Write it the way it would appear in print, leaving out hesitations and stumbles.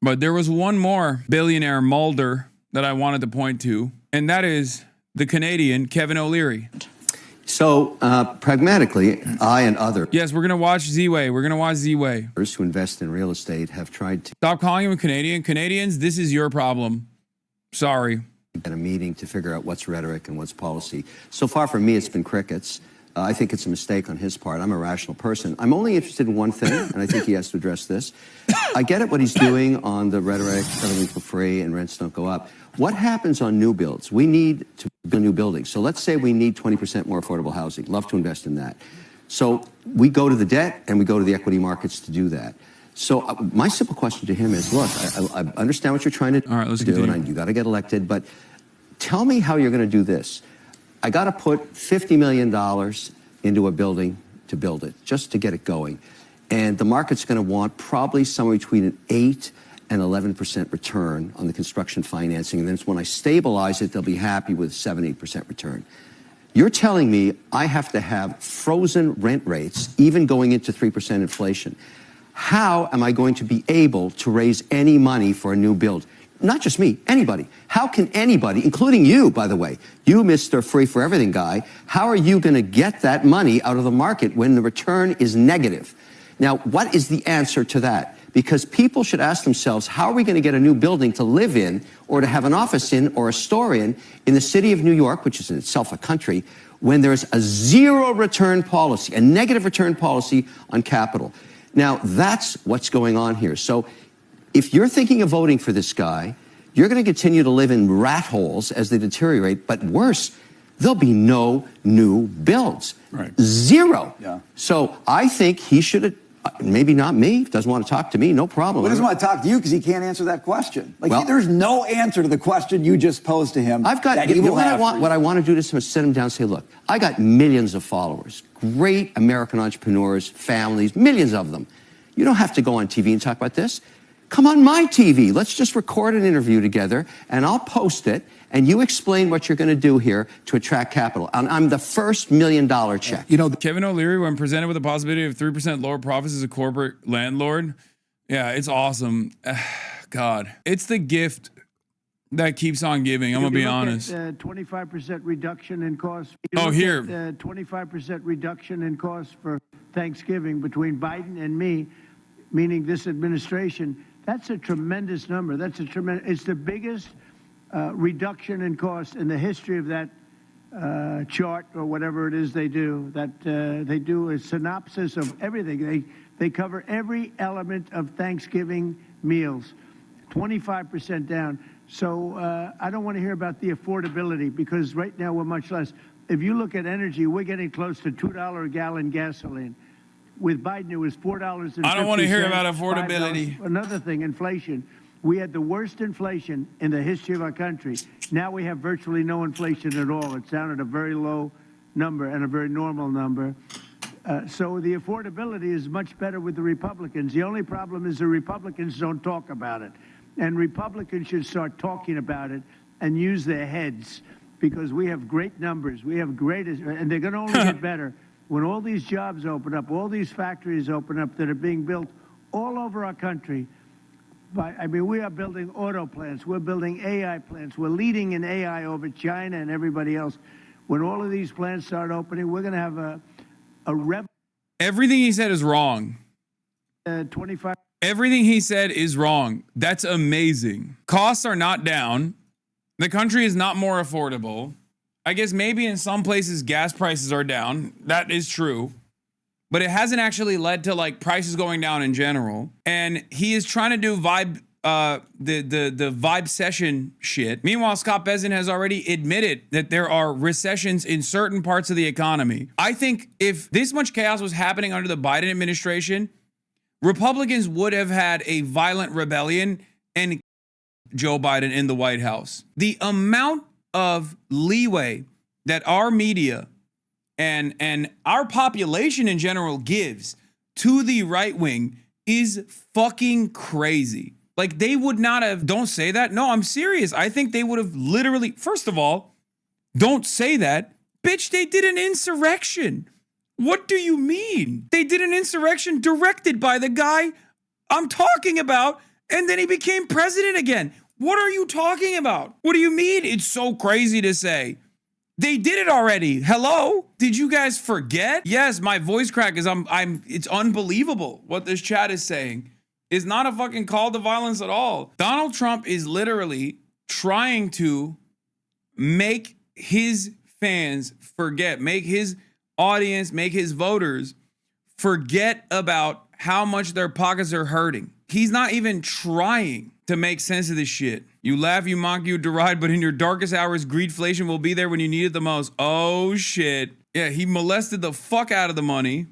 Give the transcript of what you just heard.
But there was one more billionaire Mulder that I wanted to point to, and that is the Canadian Kevin O'Leary. So, pragmatically, I and others... Yes, we're going to watch Z-Way. We're going to watch Z-Way. ...who invest in real estate have tried to... Stop calling him a Canadian. Canadians, this is your problem. Sorry. ...at a meeting to figure out what's rhetoric and what's policy. So far, for me, it's been crickets. I think it's a mistake on his part. I'm a rational person. I'm only interested in one thing, and I think he has to address this. I get it what he's doing on the rhetoric, everything for free, and rents don't go up. What happens on new builds? We need to build new buildings. So let's say we need 20% more affordable housing. Love to invest in that. So we go to the debt and we go to the equity markets to do that. So my simple question to him is, look, I understand what you're trying to do, and you got to get elected, but tell me how you're going to do this. I got to put $50 million into a building to build it, just to get it going. And the market's going to want probably somewhere between an 8 and 11% return on the construction financing. And then when I stabilize it, they'll be happy with 7-8% return. You're telling me I have to have frozen rent rates, even going into 3% inflation. How am I going to be able to raise any money for a new build? Not just me, anybody. How can anybody, including you, by the way, you Mr. Free for Everything guy, how are you going to get that money out of the market when the return is negative? Now, what is the answer to that? Because people should ask themselves, how are we going to get a new building to live in or to have an office in or a store in the city of New York, which is in itself a country, when there's a zero return policy, a negative return policy on capital? Now, that's what's going on here. So if you're thinking of voting for this guy, you're going to continue to live in rat holes as they deteriorate. But worse, there'll be no new builds. Right. Zero. Yeah. So I think he should, maybe not me, doesn't want to talk to me, no problem. Well, he doesn't want to talk to you because he can't answer that question. Like, there's no answer to the question you just posed to him. I've got, what I want to do is sit him down and say, look, I got millions of followers, great American entrepreneurs, families, millions of them. You don't have to go on TV and talk about this. Come on my TV. Let's just record an interview together, and I'll post it, and you explain what you're going to do here to attract capital. I'm the first $1 million check. You know, Kevin O'Leary, when presented with the possibility of 3% lower profits as a corporate landlord, yeah, it's awesome. God, it's the gift that keeps on giving. I'm going to be honest. 25% reduction in costs. Oh, here. 25% reduction in costs for Thanksgiving between Biden and me, meaning this administration. That's a tremendous number. That's a tremendous. It's the biggest reduction in cost in the history of that chart or whatever it is they do. That they do a synopsis of everything. They cover every element of Thanksgiving meals. 25% down. So I don't want to hear about the affordability because right now we're much less. If you look at energy, we're getting close to $2 a gallon gasoline. With Biden, it was $4.50. I don't want to hear about affordability. Another thing, inflation. We had the worst inflation in the history of our country. Now we have virtually no inflation at all. It's down at a very low number and a very normal number. So the affordability is much better with the Republicans. The only problem is the Republicans don't talk about it. And Republicans should start talking about it and use their heads because we have great numbers. We have and they're going to only get better. When all these jobs open up, all these factories open up that are being built all over our country, we are building auto plants, we're building AI plants, we're leading in AI over China and everybody else. When all of these plants start opening, we're going to have a Everything he said is wrong. 25. Everything he said is wrong. That's amazing. Costs are not down. The country is not more affordable. I guess maybe in some places gas prices are down. That is true. But it hasn't actually led to like prices going down in general. And he is trying to do the vibe session shit. Meanwhile, Scott Bessent has already admitted that there are recessions in certain parts of the economy. I think if this much chaos was happening under the Biden administration, Republicans would have had a violent rebellion and Joe Biden in the White House. The amount of leeway that our media and our population in general gives to the right wing is fucking crazy. Like they would not have, don't say that. No, I'm serious. I think they would have literally, first of all, don't say that. Bitch, they did an insurrection. What do you mean? They did an insurrection directed by the guy I'm talking about And then he became president again. What are you talking about? What do you mean? It's so crazy to say. They did it already. Hello? Did you guys forget? Yes, my voice crack is it's unbelievable what this chat is saying. It's not a fucking call to violence at all. Donald Trump is literally trying to make his fans forget, make his audience, make his voters forget about how much their pockets are hurting. He's not even trying to make sense of this shit. You laugh, you mock, you deride, but in your darkest hours, greedflation will be there when you need it the most. Oh shit. Yeah, he molested the fuck out of the money.